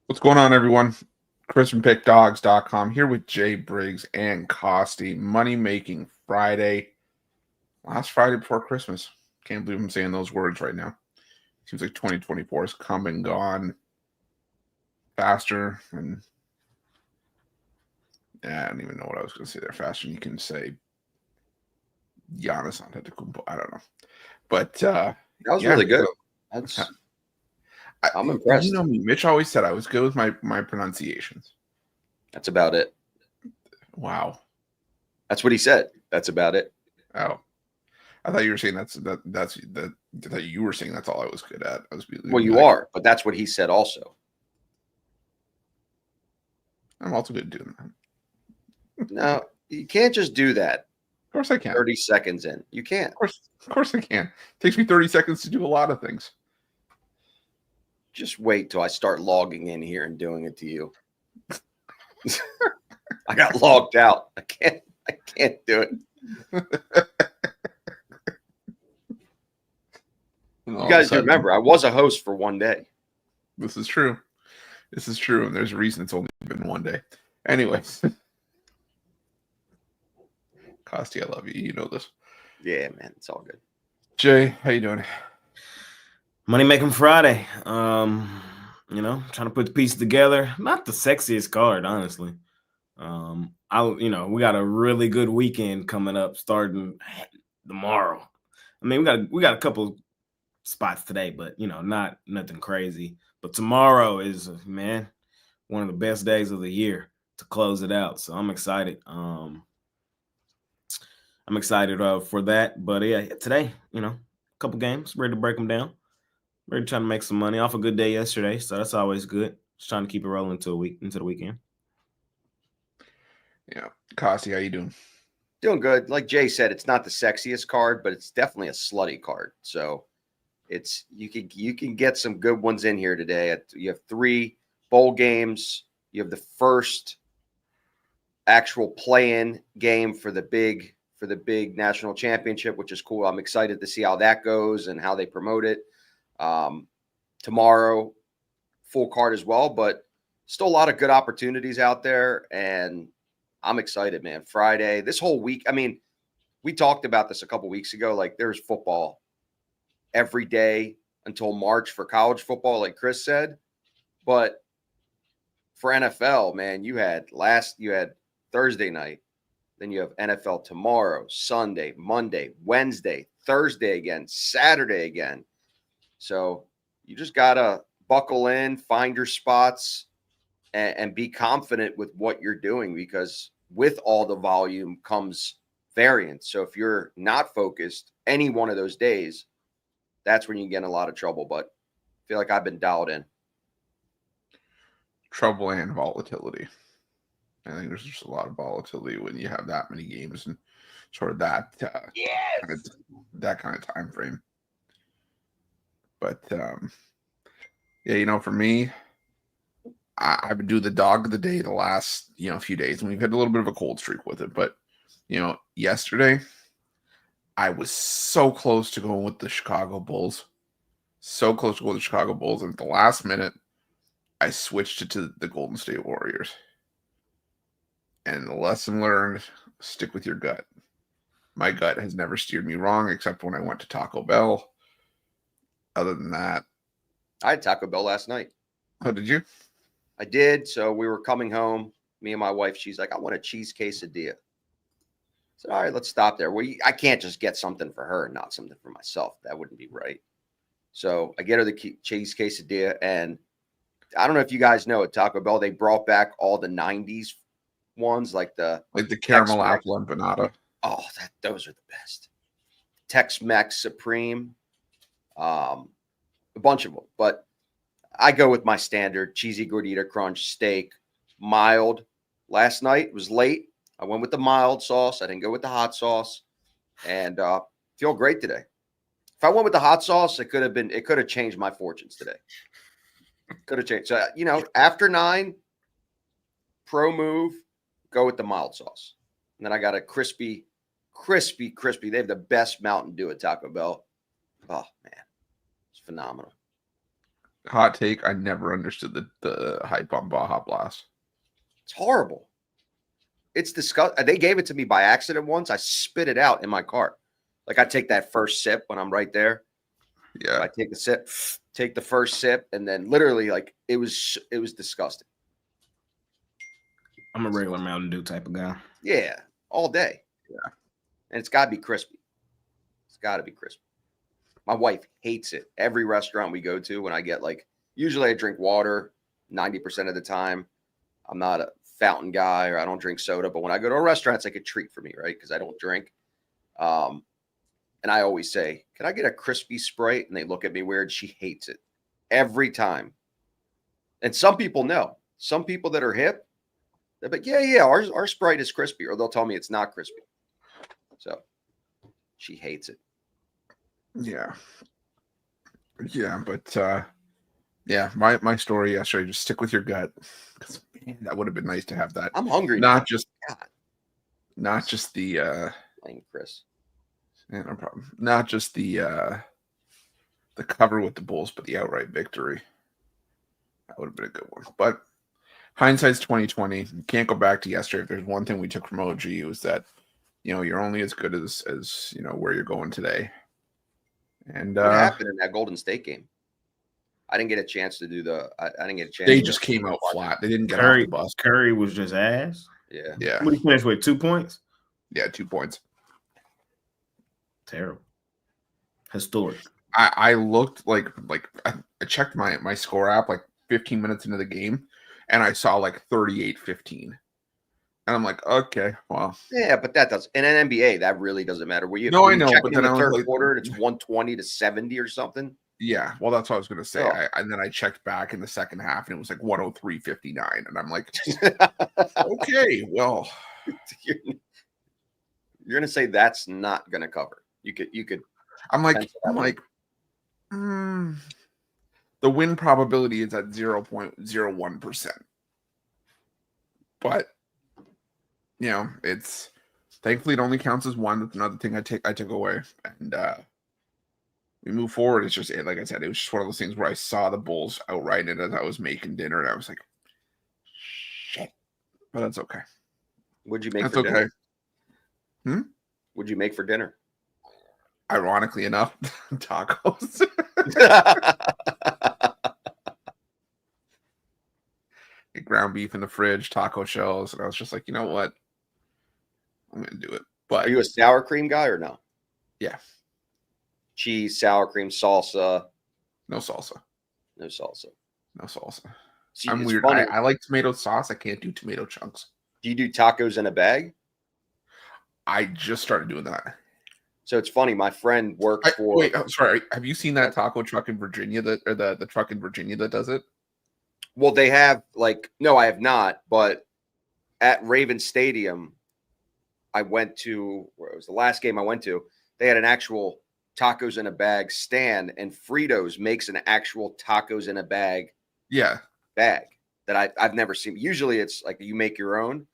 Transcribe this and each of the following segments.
What's going on, everyone? Chris from PickDogs.com here with Jay Briggs and Costi. Money Making Friday. Last Friday before Christmas. Can't believe I'm saying those words right now. Seems like 2024 has come and gone faster. And I don't even know what I was going to say there. Faster than you can say Giannis Antetokounmpo. I don't know. But that was really good. I'm impressed. You know me, Mitch always said I was good with my pronunciations. That's about it. Wow. That's what he said. That's about it. Oh. I thought you were saying I thought you were saying that's all I was good at. Well, you are, but that's what he said also. I'm also good at doing that. No, you can't just do that. Of course I can. 30 seconds in. You can't. Of course I can. It takes me 30 seconds to do a lot of things. Just wait till I start logging in here and doing it to you. I got logged out. I can't do it. You guys remember, I was a host for one day. This is true. And there's a reason it's only been one day. Anyways. Costi, I love you. You know this. Yeah, man. It's all good. Jay, how you doing? Money Making Friday. Trying to put the pieces together. Not the sexiest card, honestly. We got a really good weekend coming up starting tomorrow. I mean, we got a couple spots today, but not nothing crazy. But tomorrow is, man, one of the best days of the year to close it out. So I'm excited. I'm excited for that. But yeah, today, a couple games, ready to break them down. Ready to try to make some money off a good day yesterday, so that's always good. Just trying to keep it rolling into the weekend. Yeah, Costi, how you doing? Doing good. Like Jay said, it's not the sexiest card, but it's definitely a slutty card. So it's you can get some good ones in here today. You have 3 bowl games. You have the first actual play-in game for the big national championship, which is cool. I'm excited to see how that goes and how they promote it. Tomorrow, full card as well, but still a lot of good opportunities out there. And I'm excited, man. Friday, this whole week. I mean, we talked about this a couple weeks ago. Like there's football every day until March for college football, like Chris said. But for NFL, man, you had Thursday night, then you have NFL tomorrow, Sunday, Monday, Wednesday, Thursday again, Saturday again. So you just got to buckle in, find your spots, and be confident with what you're doing, because with all the volume comes variance. So if you're not focused any one of those days, that's when you get in a lot of trouble. But I feel like I've been dialed in. Trouble and volatility. I think there's just a lot of volatility when you have that many games and sort of that kind of time frame. But for me, I've been doing the dog of the day the last few days, and we've had a little bit of a cold streak with it. But yesterday, I was so close to going with the Chicago Bulls, and at the last minute, I switched it to the Golden State Warriors. And the lesson learned: stick with your gut. My gut has never steered me wrong, except when I went to Taco Bell. Other than that, I had Taco Bell last night. Oh, did you? I did. So we were coming home, me and my wife. She's like, I want a cheese quesadilla. I said, all right, let's stop there. I can't just get something for her and not something for myself. That wouldn't be right. So I get her the cheese quesadilla. And I don't know if you guys know, at Taco Bell, they brought back all the 90s ones, like the caramel apple empanada. Oh, those are the best. Tex-Mex Supreme. A bunch of them. But I go with my standard cheesy gordita crunch steak, mild. Last night it was late. I went with the mild sauce. I didn't go with the hot sauce, and feel great today. If I went with the hot sauce, it could have changed my fortunes today. Could have changed. So after 9, pro move, go with the mild sauce, and then I got a crispy. They have the best Mountain Dew at Taco Bell. Oh man, it's phenomenal. hot take. I never understood the hype on Baja Blast. It's horrible. It's disgusting. They gave it to me by accident once. I spit it out in my car. Like I take that first sip when I'm right there. Yeah. I take the sip, take the first sip, and then literally like it was disgusting. I'm a regular Mountain Dew type of guy. Yeah, all day. Yeah. And it's got to be crispy. It's got to be crispy. My wife hates it. Every restaurant we go to, when I get like, usually I drink water 90% of the time. I'm not a fountain guy or I don't drink soda, but when I go to a restaurant, it's like a treat for me, right? Because I don't drink. And I always say, can I get a crispy Sprite? And they look at me weird. She hates it every time. And some people know. Some people that are hip, they're like, yeah, our Sprite is crispy. Or they'll tell me it's not crispy. So she hates it. Yeah. Yeah, but yeah, my story yesterday, just stick with your gut. Because man, that would have been nice to have that. I'm hungry. Not now. just God. not just the Blame Chris. yeah, no problem. Not just the cover with the Bulls, but the outright victory. That would have been a good one. But hindsight's 2020. You can't go back to yesterday. If there's one thing we took from OG, it was that you're only as good as where you're going today. And What happened in that Golden State game? I didn't get a chance to do I didn't get a chance. They just came out flat. They didn't get off the bus. Curry was just ass. Yeah. Yeah. What did he finish with? 2 points? Yeah, 2 points. Terrible. Historic. I looked like I checked my score app like 15 minutes into the game, and I saw like 38-15. And I'm like, okay, well. Yeah, but that does in an NBA, that really doesn't matter. I know, but then in the third quarter, it's 120-70 or something. Yeah, well, that's what I was gonna say. Oh. And then I checked back in the second half, and it was like 103-59, and I'm like, okay, well, you're gonna say that's not gonna cover. You could. I'm like, the win probability is at 0.01%, but it's thankfully it only counts as one. That's another thing I took away, and we move forward. It's just like I said, it was just one of those things where I saw the Bulls outright it as I was making dinner, and I was like, shit, but that's okay. What'd you make that's for okay. Dinner? What'd you make for dinner? Ironically enough, tacos. Ground beef in the fridge, taco shells, and I was just like, you know what? I'm gonna do it. But are you a sour cream guy or no? Yeah. Cheese, sour cream, salsa. No salsa. No salsa. No salsa. See, I'm weird. I like tomato sauce. I can't do tomato chunks. Do you do tacos in a bag? I just started doing that. So it's funny. My friend works for. Wait, sorry. Have you seen that taco truck in Virginia or the truck in Virginia that does it? Well, they have no, I have not. But at Raven Stadium, I went to where it was the last game I went to. They had an actual tacos in a bag stand, and Fritos makes an actual tacos in a bag. Yeah. Bag that I've never seen. Usually it's like you make your own.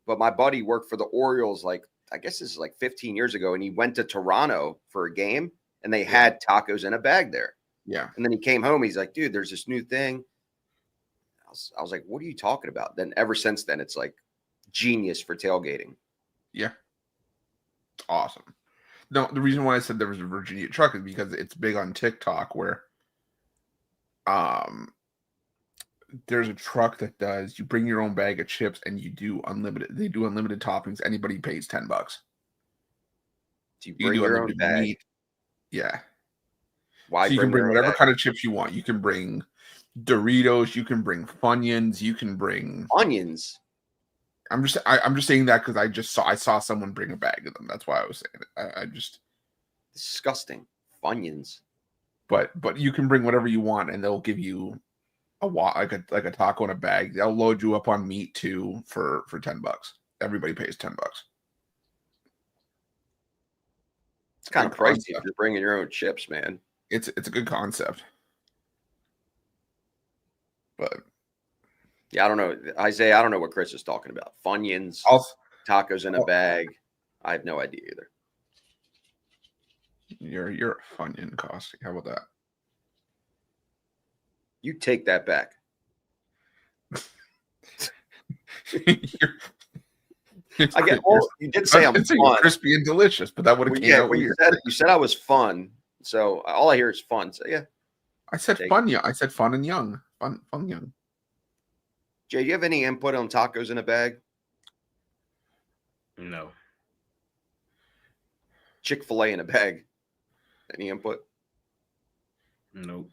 But my buddy worked for the Orioles I guess this is 15 years ago, and he went to Toronto for a game, and they had tacos in a bag there. Yeah. And then he came home. He's like, dude, there's this new thing. I was like, what are you talking about? Then ever since then, it's genius for tailgating. Yeah. It's awesome. No, the reason why I said there was a Virginia truck is because it's big on TikTok where there's a truck that does you bring your own bag of chips and you do unlimited. They do unlimited toppings. Anybody pays $10. Do you bring your own bag? Meat. Yeah. Why? So you can bring whatever kind of chips you want. You can bring Doritos. You can bring Funyuns. You can bring onions. I'm just saying that because I saw someone bring a bag of them. That's why I was saying it. I just disgusting Funyuns. But you can bring whatever you want, and they'll give you like a taco in a bag. They'll load you up on meat too for $10. Everybody pays $10. It's kind of pricey if you're bringing your own chips, man. It's a good concept, but yeah, I don't know, Isaiah. I don't know what Chris is talking about. Funyuns, tacos in a bag. I have no idea either. You're a Funyun, Costi. How about that? You take that back. I get. Well, you did say I'm fun. Crispy and delicious, but that would have came out weird. You said I was fun, so all I hear is fun. So yeah, I said fun. Yeah, I said fun and young. Fun young. Jay, do you have any input on tacos in a bag? No. Chick-fil-A in a bag. Any input? Nope.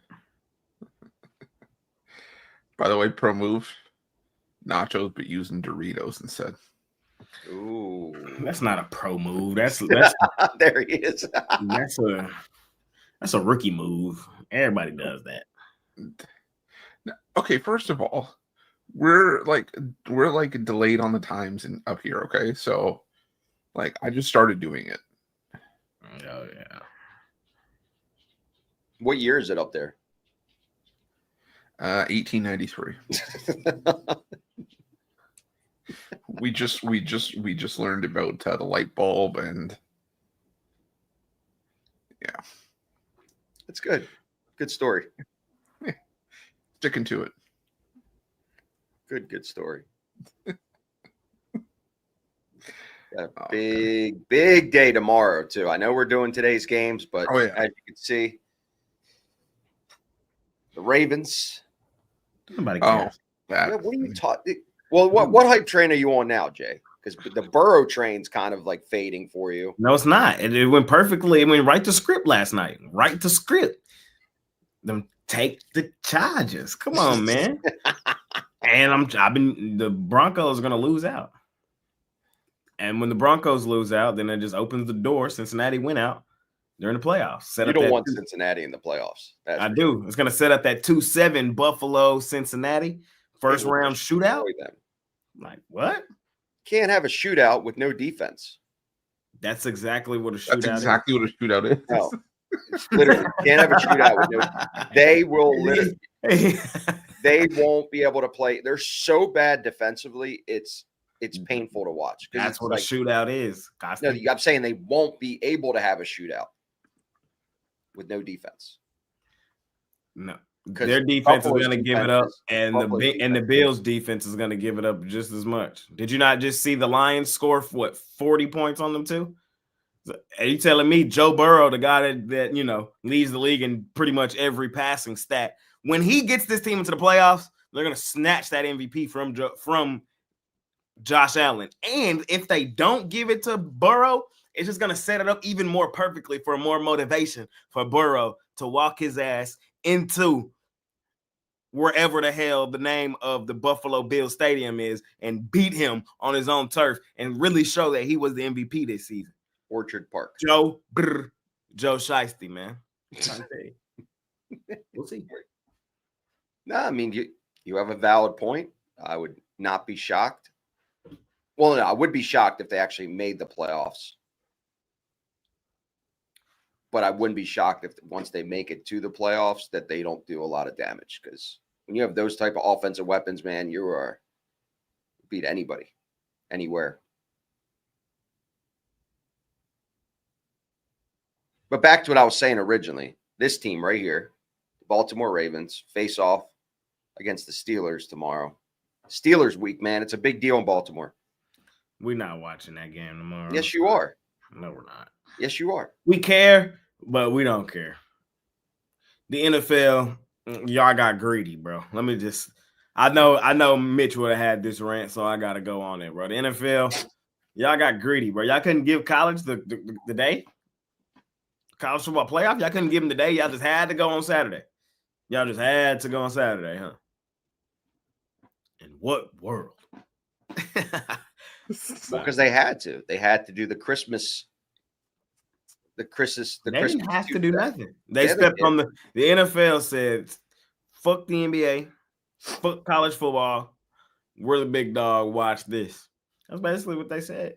By the way, pro move. Nachos, but using Doritos instead. Ooh, that's not a pro move. That's there he is. that's a rookie move. Everybody does that. Okay, first of all, we're like delayed on the times up here. Okay, so like I just started doing it. Oh yeah. What year is it up there? 1893. we just learned about the light bulb, and yeah, it's good. Good story. Yeah. Sticking to it. Good story. Big day tomorrow too. I know we're doing today's games, but as you can see, the Ravens. Nobody cares. Yeah, what are you talking? Well, what hype train are you on now, Jay? Because the Burrow train's kind of like fading for you. No, it's not. It went perfectly. It went right to script last night. Right to script. Them take the Chargers. Come on, man. And the Broncos are gonna lose out. And when the Broncos lose out, then it just opens the door. Cincinnati went out during the playoffs. You don't want Cincinnati in the playoffs. I do. It's going to set up that 2-7 Buffalo Cincinnati first round shootout. Like what? Can't have a shootout with no defense. That's exactly what a shootout is. That's exactly what a shootout is. No, literally can't have a shootout with no. They will literally. They won't be able to play. They're so bad defensively. It's painful to watch. That's what a shootout is. No, I'm saying they won't be able to have a shootout with no defense. No, their defense is going to give it up, and the Bills' defense is going to give it up just as much. Did you not just see the Lions score 40 points on them too? Are you telling me Joe Burrow, the guy that leads the league in pretty much every passing stat, when he gets this team into the playoffs, they're going to snatch that MVP from Josh Allen? And if they don't give it to Burrow, it's just going to set it up even more perfectly for more motivation for Burrow to walk his ass into wherever the hell the name of the Buffalo Bills Stadium is and beat him on his own turf and really show that he was the MVP this season. Orchard Park. Joe Shiesty, man. We'll see. No, I mean, you have a valid point. I would not be shocked. Well, no, I would be shocked if they actually made the playoffs. But I wouldn't be shocked if once they make it to the playoffs that they don't do a lot of damage. Because when you have those type of offensive weapons, man, you are beat anybody, anywhere. But back to what I was saying originally. This team right here, the Baltimore Ravens, face off against the Steelers tomorrow. Steelers week, man. It's a big deal in Baltimore. We're not watching that game tomorrow. Yes, you are. No, we're not. Yes, you are. We care, but we don't care. The NFL, y'all got greedy, bro. Let me just I know Mitch would have had this rant, so I gotta go on it, bro. The NFL, y'all got greedy, bro. Y'all couldn't give college the day. College football playoff, y'all couldn't give them the day. Y'all just had to go on Saturday. Y'all just had to go on Saturday, huh? In what world? Well, because they had to. They had to do the Christmas. They didn't have to do nothing. They stepped on the NFL said, fuck the NBA, fuck college football. We're the big dog. Watch this. That's basically what they said.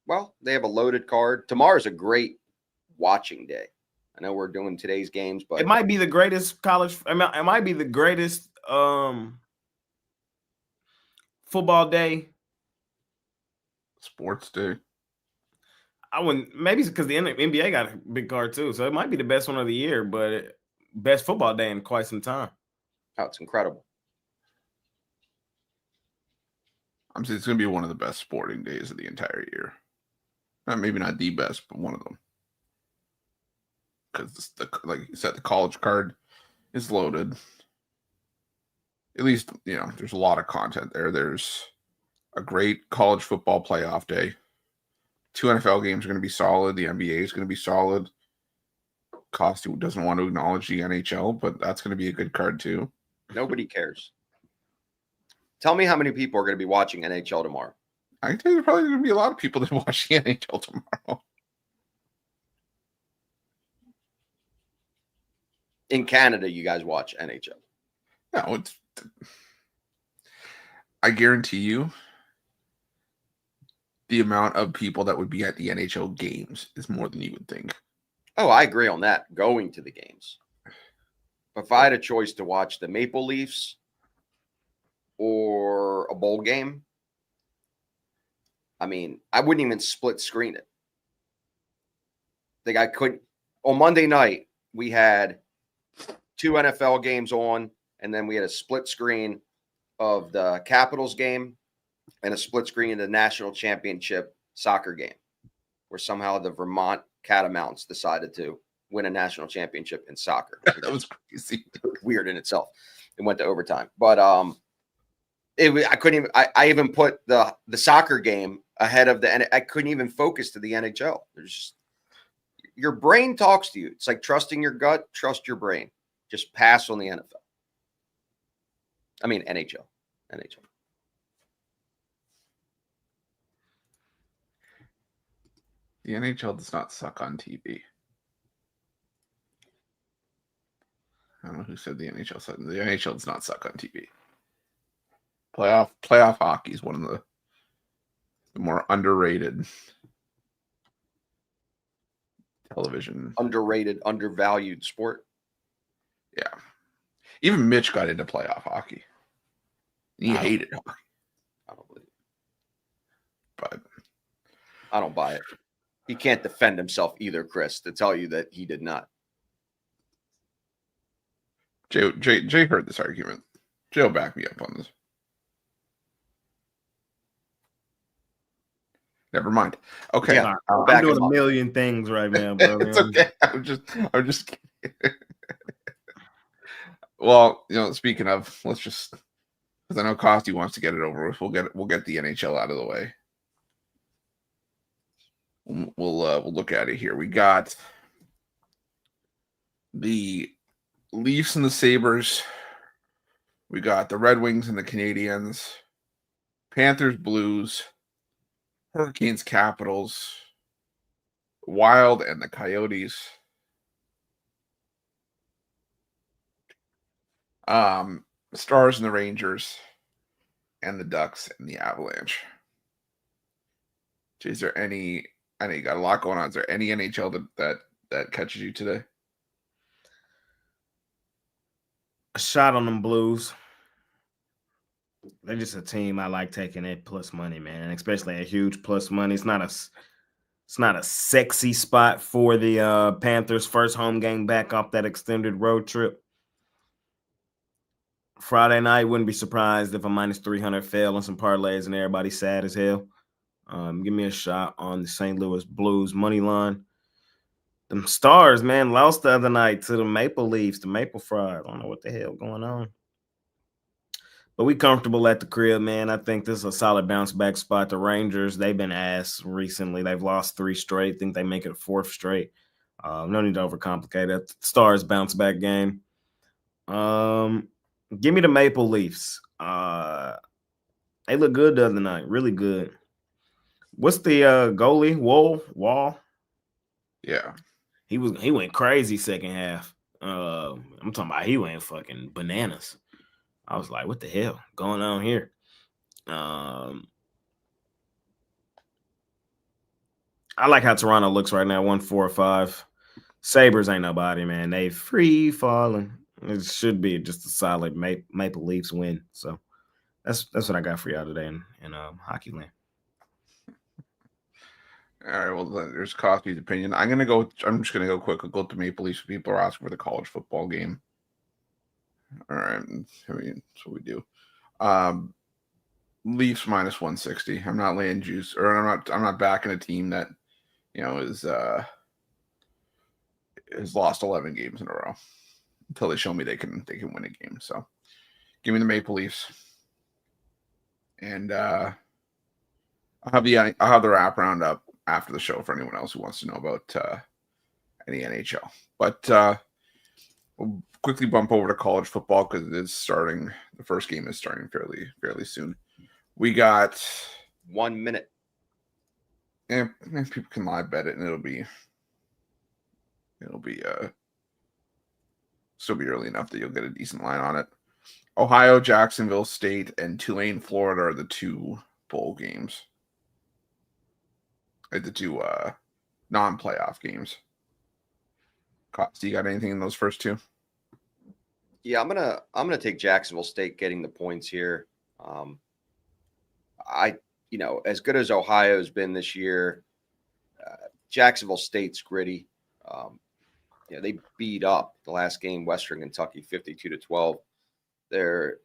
Well, they have a loaded card. Tomorrow's a great watching day. I know we're doing today's games, but it might be the greatest college. It might be the greatest football day. Sports day. I wouldn't. Maybe it's because the NBA got a big card too, so it might be the best one of the year, but best football day in quite some time. Oh, it's incredible. I'm saying it's going to be one of the best sporting days of the entire year. Maybe not the best, but one of them. Because, like you said, the college card is loaded. At least, there's a lot of content there. There's a great college football playoff day. 2 NFL games are going to be solid. The NBA is going to be solid. Costi doesn't want to acknowledge the NHL, but that's going to be a good card too. Nobody cares. Tell me how many people are going to be watching NHL tomorrow. I think there's probably going to be a lot of people that watch the NHL tomorrow. In Canada, you guys watch NHL. No, I guarantee you the amount of people that would be at the NHL games is more than you would think. Oh, I agree on that, going to the games. But if I had a choice to watch the Maple Leafs or a bowl game, I mean, I wouldn't even split screen it. Like I couldn't. On Monday night, we had 2 NFL games on, and then we had a split screen of the Capitals game and a split screen of the national championship soccer game, where somehow the Vermont Catamounts decided to win a national championship in soccer. That was crazy. Weird in itself. It went to overtime, but I couldn't even. I even put the soccer game ahead of I couldn't even focus to the NHL. There's just, your brain talks to you. It's like trusting your gut. Trust your brain. Just pass on the NFL. I mean NHL. The NHL does not suck on TV. I don't know who said the NHL sucked. The NHL does not suck on TV. Playoff hockey is one of the more underrated television. Underrated, undervalued sport. Yeah. Even Mitch got into playoff hockey. He hated hockey. I don't believe it. But I don't buy it. He can't defend himself either, Chris, to tell you that he did not. Jay heard this argument. Jay will back me up on this. Never mind. Okay. Yeah, I'm doing a million things right now, bro. It's okay. I'm just kidding. Well, speaking of, let's just, because I know Costi wants to get it over with. We'll get the NHL out of the way. We'll look at it here. We got the Leafs and the Sabres. We got the Red Wings and the Canadiens. Panthers, Blues. Hurricanes, Capitals. Wild and the Coyotes. Stars and the Rangers. And the Ducks and the Avalanche. Is there any? I know you got a lot going on. Is there any NHL that catches you today? A shot on them Blues. They're just a team I like taking it plus money, man, and especially a huge plus money. It's not a sexy spot for the Panthers' first home game back off that extended road trip. Friday night, wouldn't be surprised if a minus 300 fell on some parlays and everybody's sad as hell. Give me a shot on the St. Louis Blues money line. Them Stars, man, lost the other night to the Maple Leafs, the Maple Fry. I don't know what the hell going on. But we comfortable at the crib, man. I think this is a solid bounce back spot. The Rangers, they've been ass recently. They've lost 3 straight. I think they make it a 4th straight. No need to overcomplicate it. Stars bounce back game. Give me the Maple Leafs. They look good the other night. Really good. What's the goalie? Wall? Yeah. He went crazy second half. I'm talking about he went fucking bananas. I was like, what the hell going on here? I like how Toronto looks right now, 1-4-5. Sabres ain't nobody, man. They free falling. It should be just a solid Maple Leafs win. So that's what I got for y'all today in hockey land. All right, well, there's Costi's opinion. I'm just gonna go quick. I'll go to Maple Leafs. People are asking for the college football game. All right. I mean, that's what we do. Leafs minus 160. I'm not laying juice, or I'm not backing a team that, has lost 11 games in a row until they show me they can win a game. So give me the Maple Leafs. And I'll have the wrap roundup after the show for anyone else who wants to know about any NHL. But we'll quickly bump over to college football because it is starting. The first game is starting fairly soon. We got 1 minute. And people can live bet it, and it'll be still be early enough that you'll get a decent line on it. Ohio, Jacksonville State, and Tulane, Florida are the two bowl games. Like the two non-playoff games. Do you got anything in those first two? Yeah, I'm gonna take Jacksonville State getting the points here. As good as Ohio's been this year, Jacksonville State's gritty. They beat up the last game Western Kentucky 52-12.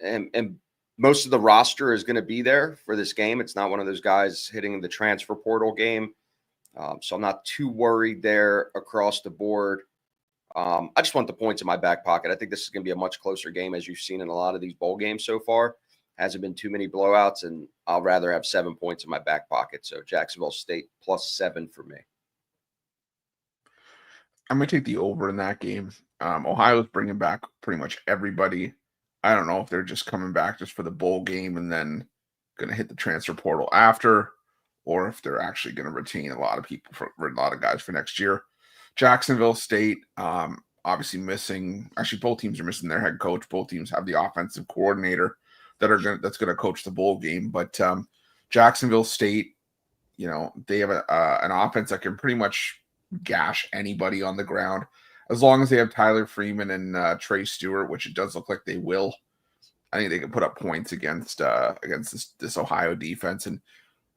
And most of the roster is going to be there for this game. It's not one of those guys hitting the transfer portal game. So I'm not too worried there across the board. I just want the points in my back pocket. I think this is going to be a much closer game, as you've seen in a lot of these bowl games so far. Hasn't been too many blowouts, and I'll rather have 7 points in my back pocket. So Jacksonville State +7 for me. I'm going to take the over in that game. Ohio's bringing back pretty much everybody. I don't know if they're just coming back just for the bowl game and then going to hit the transfer portal after, or if they're actually going to retain a lot of people a lot of guys for next year. Jacksonville State, obviously missing. Actually, both teams are missing their head coach. Both teams have the offensive coordinator that's going to coach the bowl game. But Jacksonville State, they have an offense that can pretty much gash anybody on the ground as long as they have Tyler Freeman and Trey Stewart, which it does look like they will. I think they can put up points against this Ohio defense, and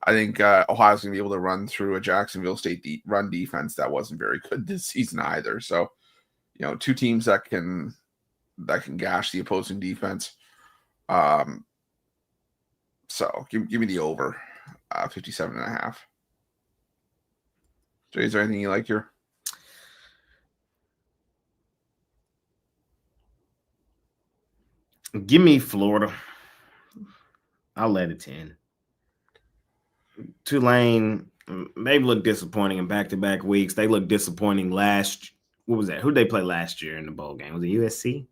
I think Ohio's going to be able to run through a Jacksonville State run defense that wasn't very good this season either. So, two teams that can gash the opposing defense. So give me the over 57.5. Jay, is there anything you like here? Give me Florida. I'll let it 10. Tulane, they look disappointing in back-to-back weeks. They look disappointing what was that? Who'd they play last year in the bowl game? Was it USC?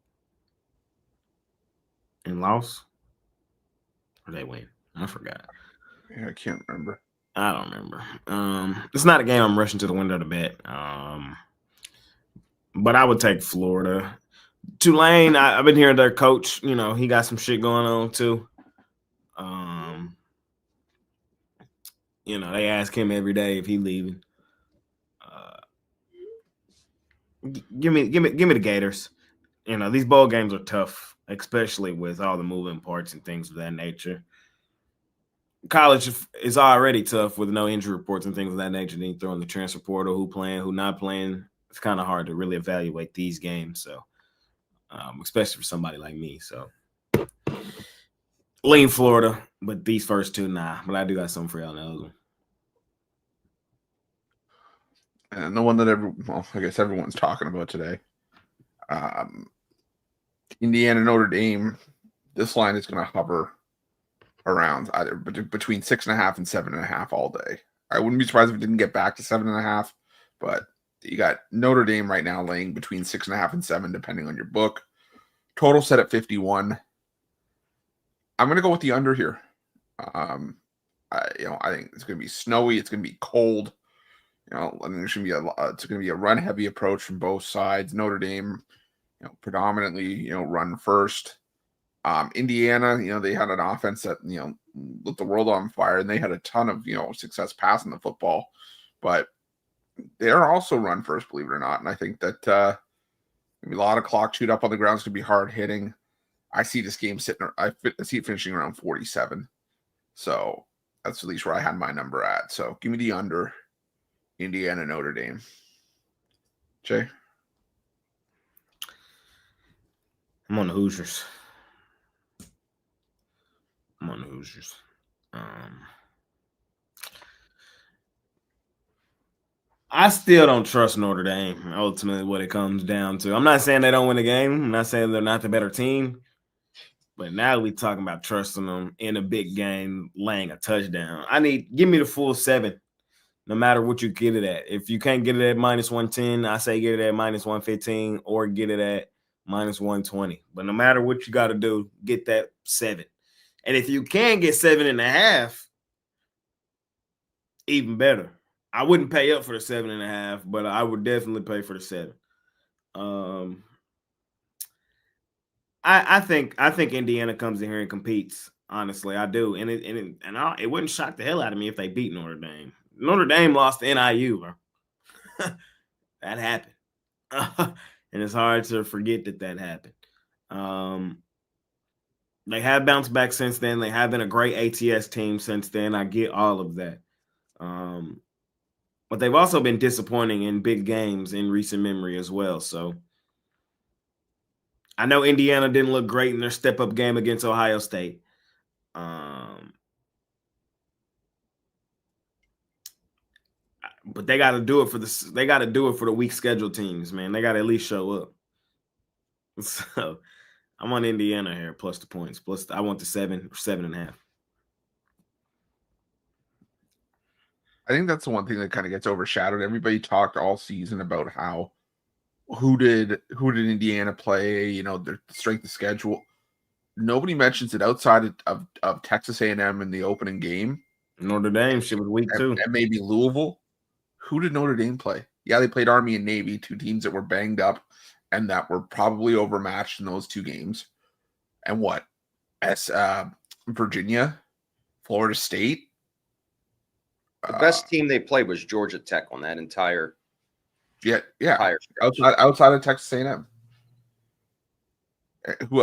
And lost? Or they win? I forgot. Yeah, I can't remember. I don't remember. It's not a game I'm rushing to the window to bet. But I would take Florida. Tulane, I've been hearing their coach, he got some shit going on too. They ask him every day if he's leaving. Give me the Gators. These bowl games are tough, especially with all the moving parts and things of that nature. College is already tough with no injury reports and things of that nature. Then you throw in the transfer portal, who playing, who not playing. It's kind of hard to really evaluate these games. So, especially for somebody like me. So, lean Florida, but these first two, nah. But I do got something for y'all else. And the one that I guess everyone's talking about today. Indiana, Notre Dame. This line is going to hover around either between 6.5 and 7.5 all day. I wouldn't be surprised if it didn't get back to 7.5, but you got Notre Dame right now laying between 6.5 and 7, depending on your book. Total set at 51. I'm going to go with the under here. I think it's going to be snowy. It's going to be cold. I think it's going to be a run heavy approach from both sides. Notre Dame, predominantly, run first. Indiana, they had an offense that, lit the world on fire, and they had a ton of, success passing the football, but they are also run first, believe it or not. And I think that a lot of clock chewed up on the ground. It's going to be hard hitting. I see this game I see it finishing around 47. So that's at least where I had my number at. So give me the under Indiana, Notre Dame. Jay? I'm on the Hoosiers. I still don't trust Notre Dame, ultimately, what it comes down to. I'm not saying they don't win the game. I'm not saying they're not the better team. But now we're talking about trusting them in a big game, laying a touchdown. Give me the full 7, no matter what you get it at. If you can't get it at minus 110, I say get it at minus 115 or get it at minus 120. But no matter what you got to do, get that 7. And if you can get 7.5, even better. I wouldn't pay up for the 7.5, but I would definitely pay for the 7. I think Indiana comes in here and competes. Honestly, I do, and it wouldn't shock the hell out of me if they beat Notre Dame. Notre Dame lost to NIU, bro. That happened, and it's hard to forget that happened. They have bounced back since then. They have been a great ATS team since then. I get all of that. But they've also been disappointing in big games in recent memory as well. So I know Indiana didn't look great in their step-up game against Ohio State. But they got to do it for the weak scheduled teams, man. They got to at least show up. So I'm on Indiana here, plus the points. I want the 7 or 7.5. I think that's the one thing that kind of gets overshadowed. Everybody talked all season about how who did Indiana play, you know, their strength of schedule. Nobody mentions it outside of Texas A&M in the opening game. Notre Dame shit was weak too. And maybe Louisville. Who did Notre Dame play? Yeah, they played Army and Navy, 2 teams that were banged up and that were probably overmatched in those 2 games. And what? Virginia, Florida State. The best team they played was Georgia Tech on that entire. Yeah. Entire outside of Texas A&M.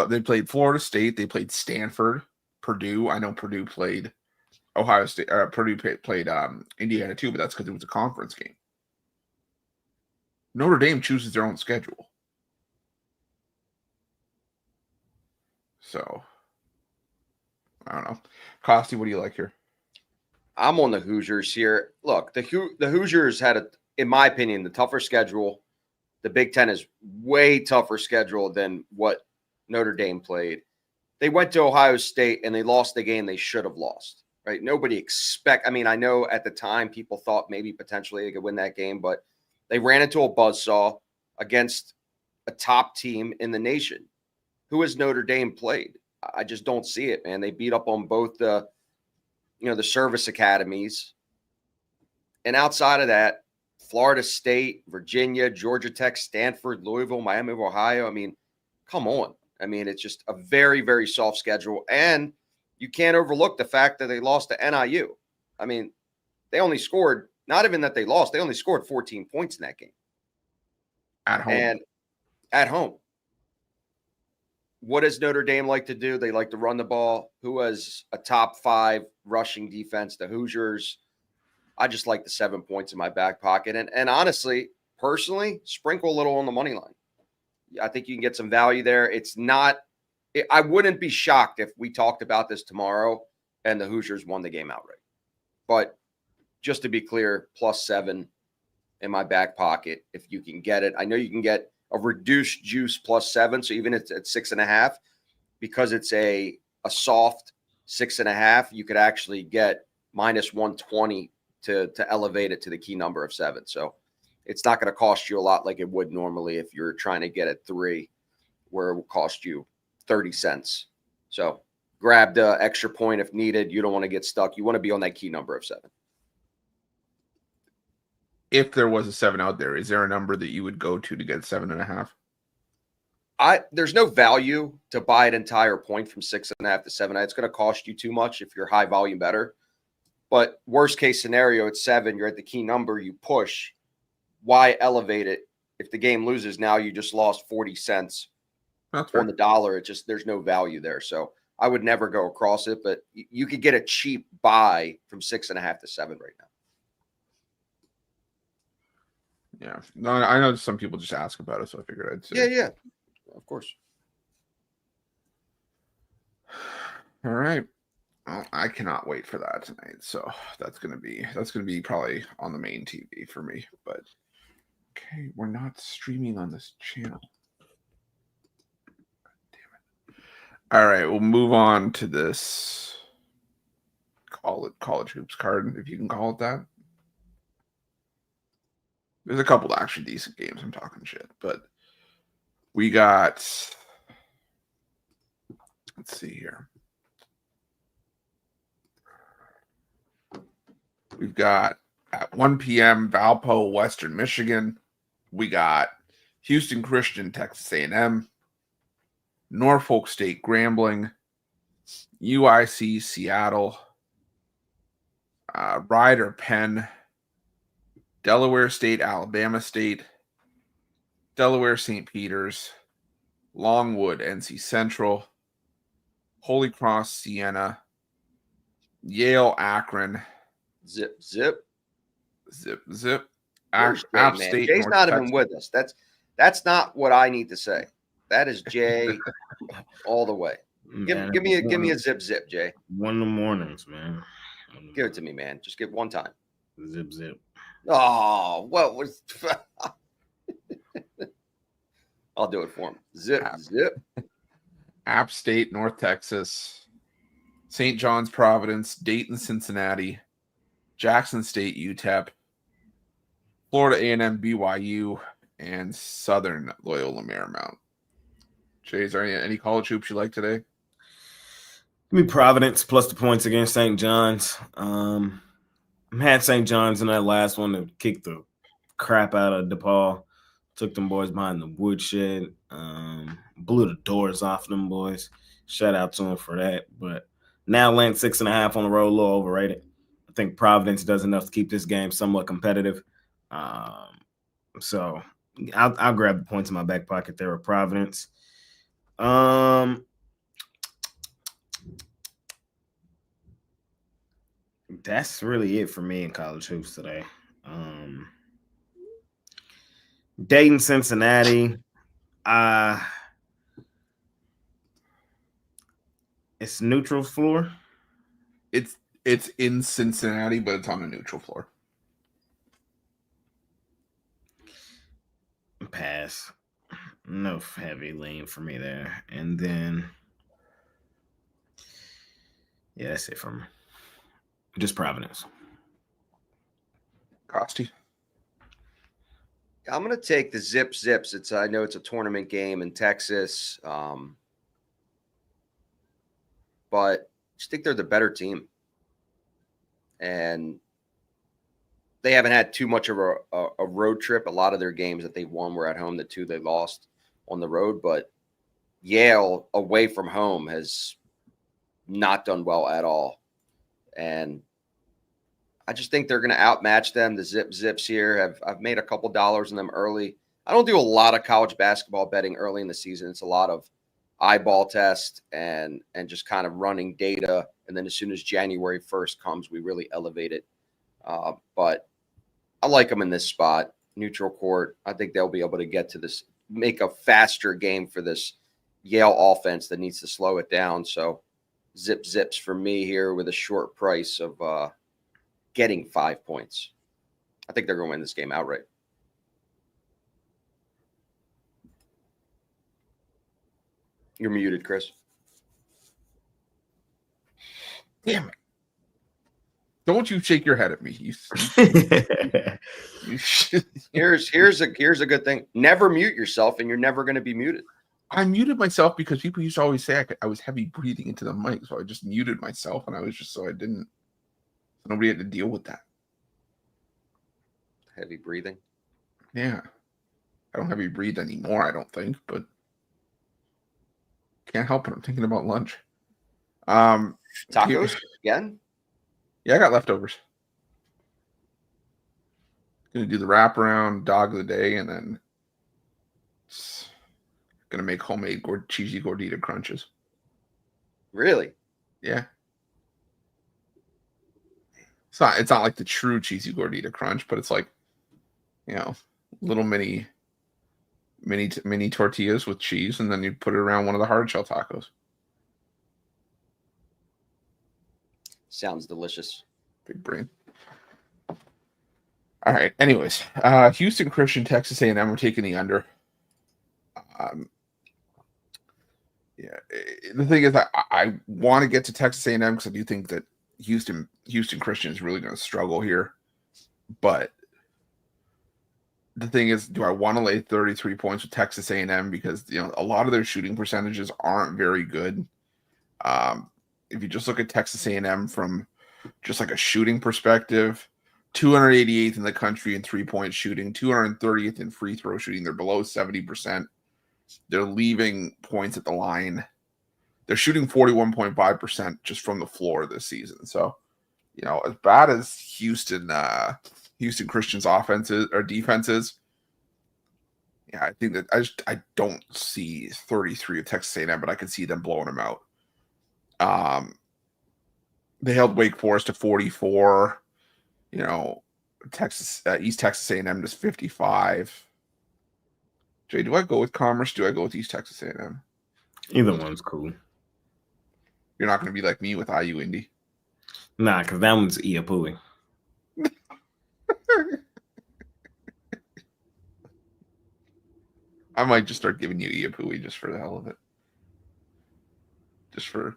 They played Florida State. They played Stanford, Purdue. I know Purdue played Ohio State. Purdue played Indiana too, but that's because it was a conference game. Notre Dame chooses their own schedule. So, I don't know. Costi, what do you like here? I'm on the Hoosiers here. Look, the Hoosiers had, in my opinion, the tougher schedule. The Big Ten is way tougher schedule than what Notre Dame played. They went to Ohio State and they lost the game they should have lost, right? I know at the time people thought maybe potentially they could win that game, but they ran into a buzzsaw against a top team in the nation. Who has Notre Dame played? I just don't see it, man. They beat up on both the service academies. And outside of that, Florida State, Virginia, Georgia Tech, Stanford, Louisville, Miami of Ohio. I mean, come on. I mean, it's just a very, very soft schedule. And you can't overlook the fact that they lost to NIU. I mean, they only scored, not even that they lost, they only scored 14 points in that game. At home. And at home. What does Notre Dame like to do? They like to run the ball. Who has a top 5 rushing defense? The Hoosiers. I just like the 7 points in my back pocket. And honestly, personally, sprinkle a little on the money line. I think you can get some value there. I wouldn't be shocked if we talked about this tomorrow and the Hoosiers won the game outright. But just to be clear, plus 7 in my back pocket if you can get it. I know you can get a reduced juice plus 7. So even at 6.5, because it's a soft 6.5, you could actually get minus 120 to elevate it to the key number of 7. So it's not going to cost you a lot like it would normally if you're trying to get at 3, where it will cost you 30 cents. So grab the extra point if needed. You don't want to get stuck. You want to be on that key number of 7. If there was a 7 out there, is there a number that you would go to get 7.5? There's no value to buy an entire point from 6.5 to 7. It's going to cost you too much if you're high volume better. But worst case scenario at 7, you're at the key number, you push. Why elevate it? If the game loses, now you just lost 40 cents on the dollar. There's no value there. So I would never go across it, but you could get a cheap buy from 6.5 to 7 right now. Yeah. No, I know some people just ask about it, so I figured I'd say. Yeah. Of course. All right. Well, I cannot wait for that tonight. So that's gonna be probably on the main TV for me. But okay, we're not streaming on this channel. Damn it. All right, we'll move on to this. Call it college hoops card, if you can call it that. There's a couple of actually decent games. I'm talking shit, but we got. Let's see here. We've got at 1 p.m. Valpo, Western Michigan. We got Houston Christian, Texas A&M. Norfolk State, Grambling. UIC, Seattle. Rider, Penn. Delaware State, Alabama State. Delaware, St. Peter's. Longwood, NC Central. Holy Cross, Siena. Yale, Akron. Zip. App man? State, Jay's North not Texas. even with us. That's not what I need to say. That is Jay all the way. Man, Give me a zip, Jay. One in the mornings, man. Give it to me, man. Just give one time. Zip. Oh, what was? I'll do it for him. Zip. App State, North Texas. St. John's, Providence. Dayton, Cincinnati. Jackson State, UTEP. Florida A&M, BYU. And Southern, Loyola Marymount. Jay, is there any college hoops you like today? Give me Providence plus the points against St. John's. I had St. John's in that last one to kick the crap out of DePaul. Took them boys behind the woodshed. Blew the doors off them boys. Shout out to them for that. But now land 6.5 on the road, a little overrated. I think Providence does enough to keep this game somewhat competitive. So I'll grab the points in my back pocket there with Providence. That's really it for me in college hoops today. Dayton, Cincinnati. It's neutral floor. It's in Cincinnati, but it's on a neutral floor. Pass. No heavy lean for me there. And then, yeah, that's it for me. Just Providence. Costi. I'm going to take the Zips. I know it's a tournament game in Texas, but I just think they're the better team. And they haven't had too much of a road trip. A lot of their games that they won were at home. The two they lost on the road. But Yale away from home has not done well at all. And I just think they're going to outmatch them. The Zips here I've made a couple dollars on them early. I don't do a lot of college basketball betting early in the season. It's a lot of eyeball test and just kind of running data. And then as soon as January 1st comes, we really elevate it. But I like them in this spot, neutral court. I think they'll be able to get to this, make a faster game for this Yale offense that needs to slow it down. So Zips for me here with a short price of getting 5 points. I think they're going to win this game outright. You're muted, Chris. Damn it. Don't you shake your head at me. Here's a good thing. Never mute yourself, and you're never going to be muted. I muted myself because people used to always say I was heavy breathing into the mic, so I just muted myself, and I was just nobody had to deal with that. Heavy breathing. Yeah, I don't heavy breathe anymore. I don't think, but can't help it. I'm thinking about lunch. Tacos again? Yeah, I got leftovers. Gonna do the wraparound dog of the day, and then gonna make homemade cheesy gordita crunches. Really? Yeah. It's not like the true cheesy gordita crunch, but it's like, little mini tortillas with cheese, and then you put it around one of the hard shell tacos. Sounds delicious. Big brain. All right. Anyways, Houston Christian, Texas A&M. We're taking the under. The thing is, I want to get to Texas A&M because I do think that Houston Christian is really going to struggle here. But the thing is, do I want to lay 33 points with Texas A&M because a lot of their shooting percentages aren't very good. If you just look at Texas A&M from just like a shooting perspective, 288th in the country in 3-point shooting, 230th in free throw shooting. They're below 70%. They're leaving points at the line. They're shooting 41.5% just from the floor this season. So, as bad as Houston Christian's offenses or defenses, yeah, I think that I don't see 33 of Texas A&M, but I can see them blowing them out. They held Wake Forest to 44. East Texas A&M to 55. Jay, do I go with Commerce? Do I go with East Texas A&M? Either one's cool. You're not going to be like me with IU Indy. Nah, because that one's Iapui. I might just start giving you Iapui just for the hell of it. Just for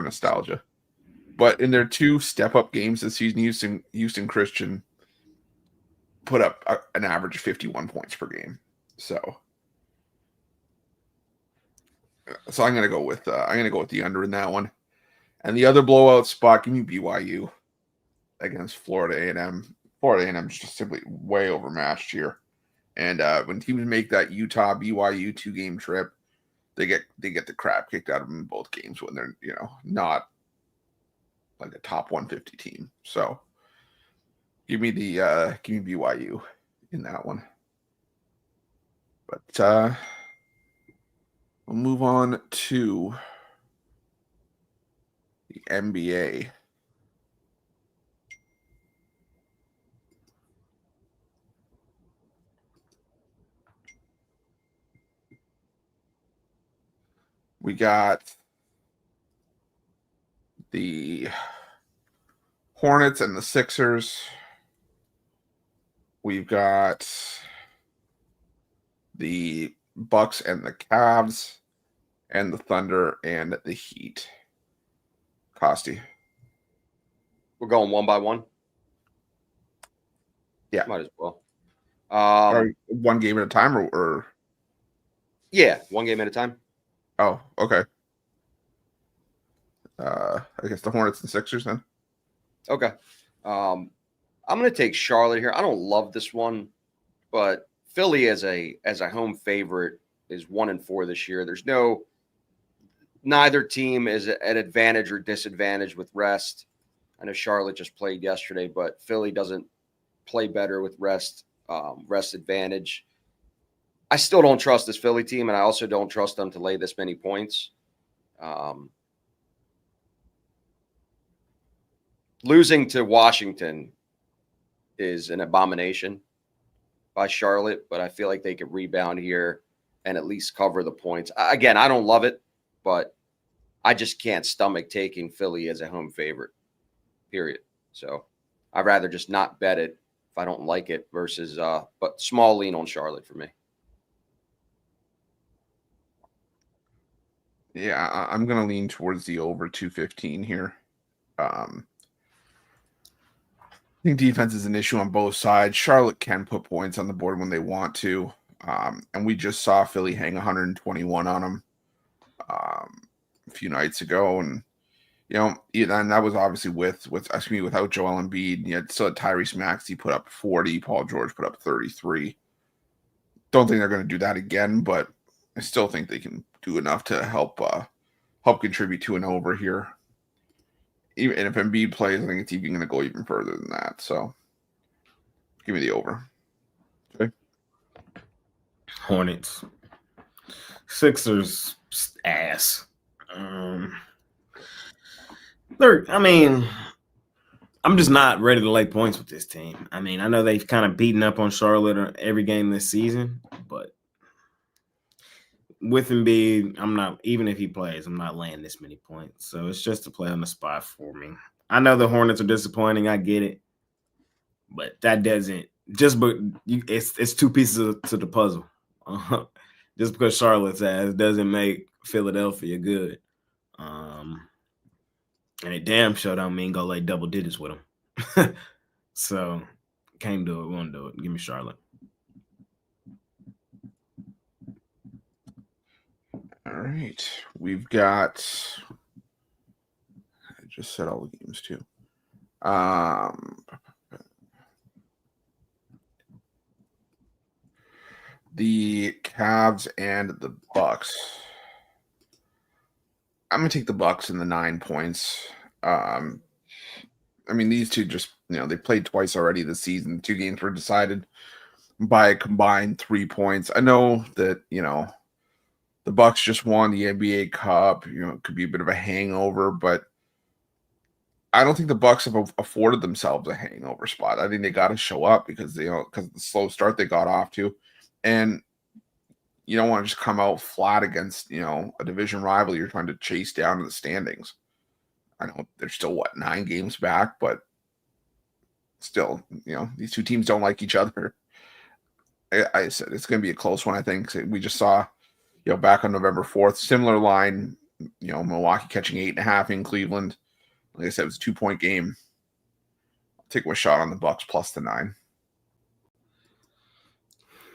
nostalgia. But in their 2 step-up games this season, Houston Christian put up an average of 51 points per game. So I'm gonna go with the under in that one. And the other blowout spot, give me BYU against Florida A&M. Florida A&M is just simply way overmatched here. And when teams make that Utah BYU 2-game trip, they get the crap kicked out of them in both games when they're not like a top 150 team. So give me BYU in that one. But we'll move on to the NBA. We got the Hornets and the Sixers. We've got the Bucks and the Cavs, and the Thunder and the Heat. Costi. We're going one by one. Yeah, might as well. Or one game at a time, or yeah, one game at a time. Oh, okay. I guess the Hornets and Sixers then. Okay. I'm going to take Charlotte here. I don't love this one, but Philly as a home favorite is 1-4 this year. There's neither team is at advantage or disadvantage with rest. I know Charlotte just played yesterday, but Philly doesn't play better with rest advantage. I still don't trust this Philly team, and I also don't trust them to lay this many points. Losing to Washington is an abomination by Charlotte, but I feel like they could rebound here and at least cover the points. Again, I don't love it, but I just can't stomach taking Philly as a home favorite, period. So I'd rather just not bet it if I don't like it versus but small lean on Charlotte for me. Yeah, I'm going to lean towards the over 215 here. I think defense is an issue on both sides. Charlotte can put points on the board when they want to. And we just saw Philly hang 121 on them a few nights ago. And, and that was obviously without Joel Embiid. You had still had Tyrese Maxey put up 40. Paul George put up 33. Don't think they're going to do that again, but I still think they can do enough to help contribute to an over here. And if Embiid plays, I think it's even going to go even further than that. So, give me the over. Okay. Hornets. Sixers ass. I'm just not ready to lay points with this team. I mean, I know they've kind of beaten up on Charlotte every game this season, but with Embiid, I'm not, even if he plays, I'm not laying this many points. So it's just a play on the spot for me. I know the Hornets are disappointing. I get it. But that doesn't it's two pieces to the puzzle. Just because Charlotte's ass doesn't make Philadelphia good. And it damn sure don't mean go lay double digits with them. So can't do it, won't do it. Give me Charlotte. All right. We've got, I just said all the games too. The Cavs and the Bucks. I'm gonna take the Bucks in the 9 points. I mean, these two just, they played twice already this season. 2 games were decided by a combined 3 points. I know that, the Bucks just won the NBA Cup. It could be a bit of a hangover, but I don't think the Bucks have afforded themselves a hangover spot. I think they got to show up because because of the slow start they got off to, and you don't want to just come out flat against a division rival you're trying to chase down in the standings. I know they're still 9 games back, but still, these two teams don't like each other. I said it's going to be a close one. I think we just saw, back on November 4th, similar line. Milwaukee catching 8.5 in Cleveland. Like I said, it was a 2-point game. I'll take a shot on the Bucks plus the 9.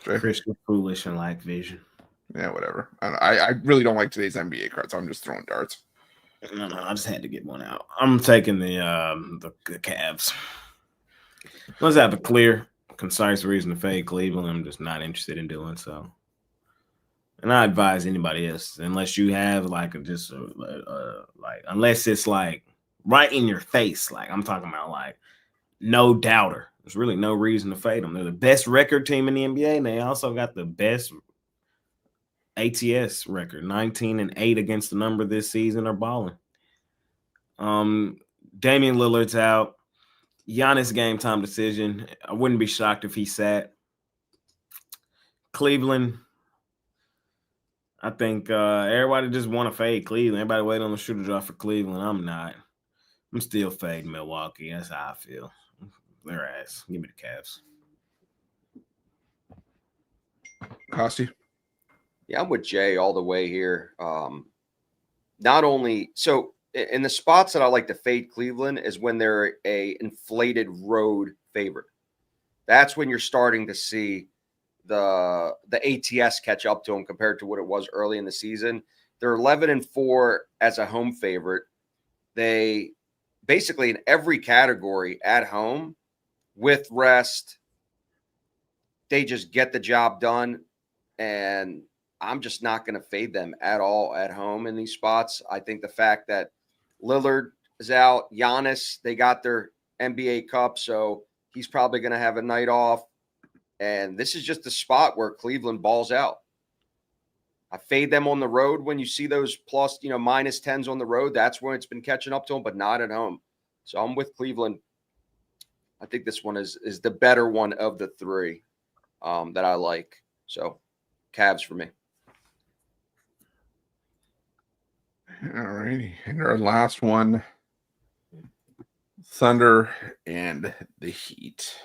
Right? Christian foolish and like vision. Yeah, whatever. I really don't like today's NBA cards. So I'm just throwing darts. No, I just had to get one out. I'm taking the Cavs. Let's have a clear, concise reason to fade Cleveland. I'm just not interested in doing so. And I advise anybody else, unless you have unless it's like right in your face, like I'm talking about, like no doubter. There's really no reason to fade them. They're the best record team in the NBA, and they also got the best ATS record, 19-8 against the number this season. Are balling. Damian Lillard's out. Giannis game time decision. I wouldn't be shocked if he sat. Cleveland. I think everybody just want to fade Cleveland. Everybody waiting on the shooter drop for Cleveland. I'm not. I'm still fading Milwaukee. That's how I feel. Their ass. Give me the Cavs. Costi? Yeah, I'm with Jay all the way here. Not only so in the spots that I like to fade Cleveland is when they're a inflated road favorite. That's when you're starting to see the ATS catch up to them compared to what it was early in the season. They're 11-4 as a home favorite. They basically in every category at home with rest, they just get the job done. And I'm just not going to fade them at all at home in these spots. I think the fact that Lillard is out, Giannis, they got their NBA Cup, so he's probably going to have a night off. And this is just a spot where Cleveland balls out. I fade them on the road when you see those plus, minus 10s on the road. That's when it's been catching up to them, but not at home. So I'm with Cleveland. I think this one is the better one of the 3 that I like. So Cavs for me. All righty. And our last one, Thunder and the Heat.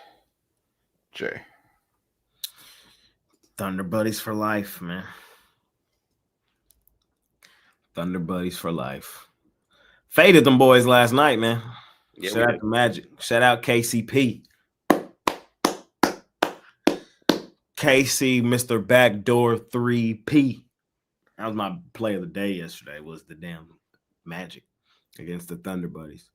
Jay. Thunder buddies for life, man. Thunder buddies for life. Faded them boys last night, man. Yeah, shout out to Magic. Shout out KCP. KC, Mr. Backdoor 3P. That was my play of the day yesterday, was the damn Magic against the Thunder buddies.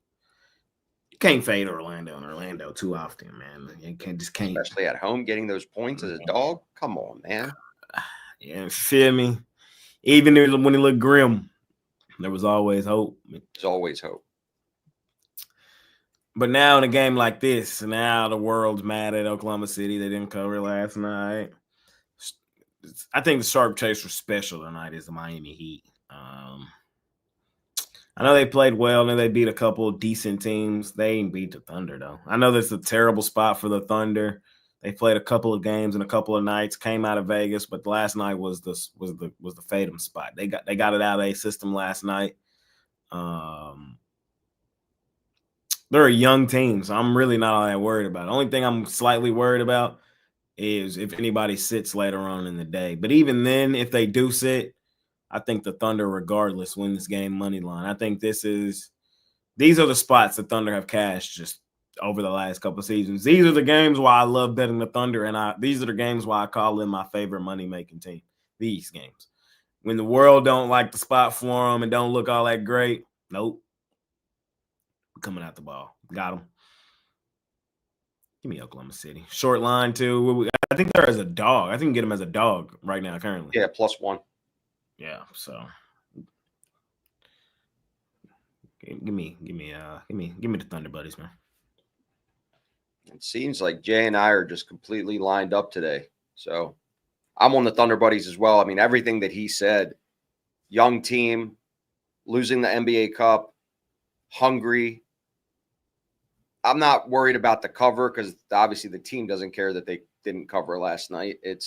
You can't fade Orlando too often, man. You can't. Especially at home, getting those points as a dog. Come on, man. Yeah, feel me? Even when he looked grim, there was always hope. There's always hope. But now in a game like this, now the world's mad at Oklahoma City. They didn't cover last night. I think the sharp chaser special tonight is the Miami Heat. I know they played well. I know they beat a couple of decent teams. They ain't beat the Thunder, though. I know that's a terrible spot for the Thunder. They played a couple of games and a couple of nights, came out of Vegas, but the last night was the Fathom spot. They got it out of a system last night. They're a young team, so I'm really not all that worried about it. The only thing I'm slightly worried about is if anybody sits later on in the day. But even then, if they do sit, I think the Thunder, regardless, win this game money line. I think these are the spots the Thunder have cashed just over the last couple of seasons. These are the games why I love betting the Thunder, and these are the games why I call them my favorite money-making team. These games. When the world don't like the spot for them and don't look all that great, nope. Coming out the ball. Got him. Give me Oklahoma City. Short line, too. I think they're as a dog. I think you can get them as a dog right now, currently. Yeah, +1. Yeah, so give me the Thunder buddies, man. It seems like Jay and I are just completely lined up today. So I'm on the Thunder buddies as well. I mean, everything that he said, young team, losing the NBA Cup, hungry. I'm not worried about the cover because obviously the team doesn't care that they didn't cover last night. It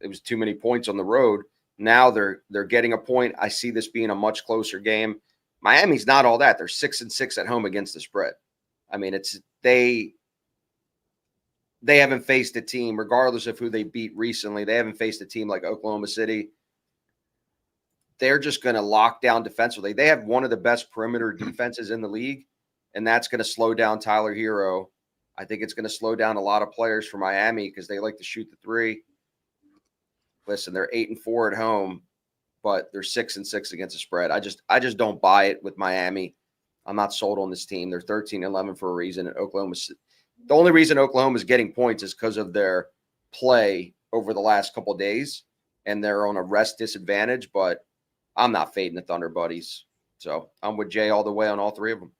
was too many points on the road. Now they're getting a point. I see this being a much closer game. Miami's not all that. They're 6-6 at home against the spread. I mean, they haven't faced a team, regardless of who they beat recently. They haven't faced a team like Oklahoma City. They're just going to lock down defensively. They have one of the best perimeter defenses in the league, and that's going to slow down Tyler Hero. I think it's going to slow down a lot of players for Miami because they like to shoot the three. Listen, they're 8-4 at home, but they're 6-6 against the spread. I just don't buy it with Miami. I'm not sold on this team. They're 13-11 for a reason. And the only reason Oklahoma is getting points is because of their play over the last couple of days, and they're on a rest disadvantage. But I'm not fading the Thunder buddies, so I'm with Jay all the way on all three of them.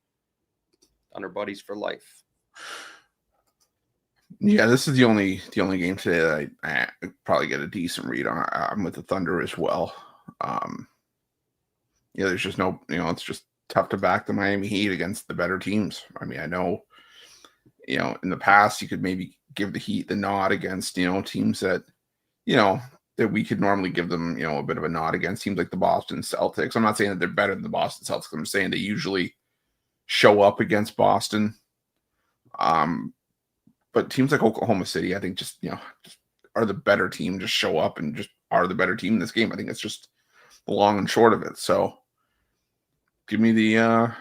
Thunder buddies for life. Yeah, this is the only game today that I probably get a decent read on. I'm with the Thunder as well. There's just no, it's just tough to back the Miami Heat against the better teams. I mean, I know, in the past you could maybe give the Heat the nod against, teams that, that we could normally give them, a bit of a nod against teams like the Boston Celtics. I'm not saying that they're better than the Boston Celtics. I'm saying they usually show up against Boston. But teams like Oklahoma City, I think just are the better team, just show up and just are the better team in this game. I think it's just the long and short of it. So give me the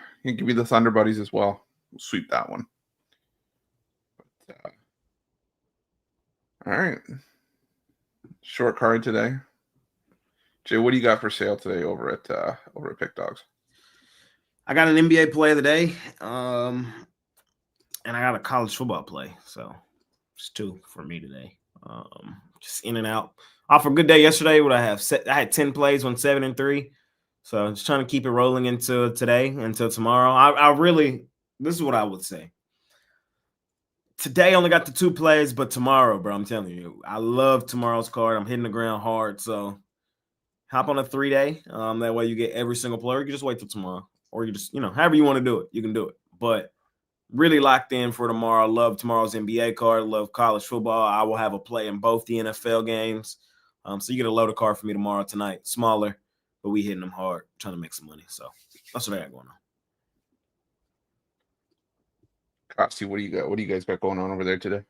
Thunder buddies as well. We'll sweep that one. But, all right. Short card today. Jay, what do you got for sale today over at Pick Dogs? I got an NBA play of the day. And I got a college football play, so it's 2 for me today. Just in and out. Off a good day yesterday. What I had 10 plays, went 7 and 3. So just trying to keep it rolling into today, until tomorrow. This is what I would say. Today only got the 2 plays, but tomorrow, bro, I'm telling you, I love tomorrow's card. I'm hitting the ground hard, so hop on a 3-day. That way you get every single player. You can just wait till tomorrow, or you just however you want to do it, you can do it. But really locked in for tomorrow. Love tomorrow's NBA card. Love college football. I will have a play in both the NFL games. So you get a loaded card for me tomorrow tonight. Smaller, but we hitting them hard, trying to make some money. So that's what I got going on. Costi, what do you got? What do you guys got going on over there today?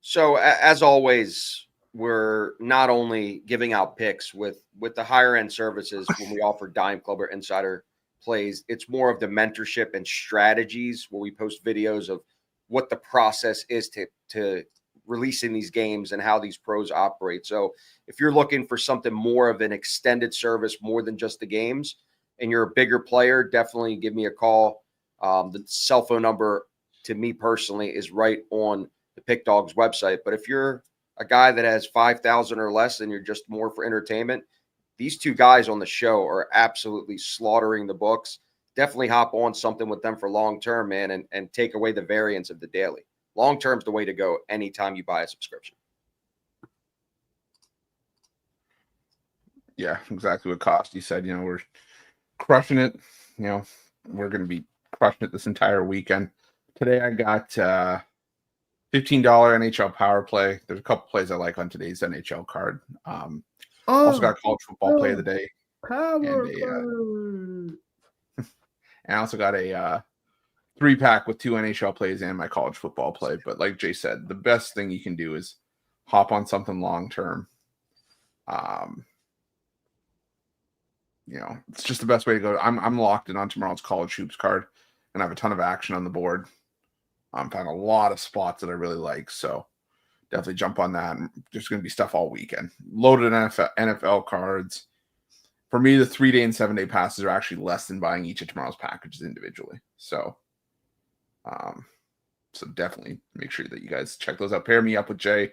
So as always, we're not only giving out picks with the higher end services when we offer Dime Club or Insider plays. It's more of the mentorship and strategies where we post videos of what the process is to releasing these games and how these pros operate. So if you're looking for something more of an extended service, more than just the games, and you're a bigger player, definitely give me a call. The cell phone number to me personally is right on the Pick Dogs website. But if you're a guy that has 5,000 or less and you're just more for entertainment, these 2 guys on the show are absolutely slaughtering the books. Definitely hop on something with them for long-term, man, and take away the variance of the daily. Long-term is the way to go anytime you buy a subscription. Yeah, exactly what Costi said. We're crushing it. We're going to be crushing it this entire weekend. Today I got $15 NHL power play. There's a couple plays I like on today's NHL card. Also got a college football play of the day. And I also got a 3-pack with 2 NHL plays and my college football play. But like Jay said, the best thing you can do is hop on something long term. It's just the best way to go. I'm locked in on tomorrow's college hoops card, and I have a ton of action on the board. I'm finding a lot of spots that I really like, so definitely jump on that. And there's going to be stuff all weekend. Loaded NFL cards. For me, the 3-day and 7-day passes are actually less than buying each of tomorrow's packages individually. So definitely make sure that you guys check those out. Pair me up with Jay.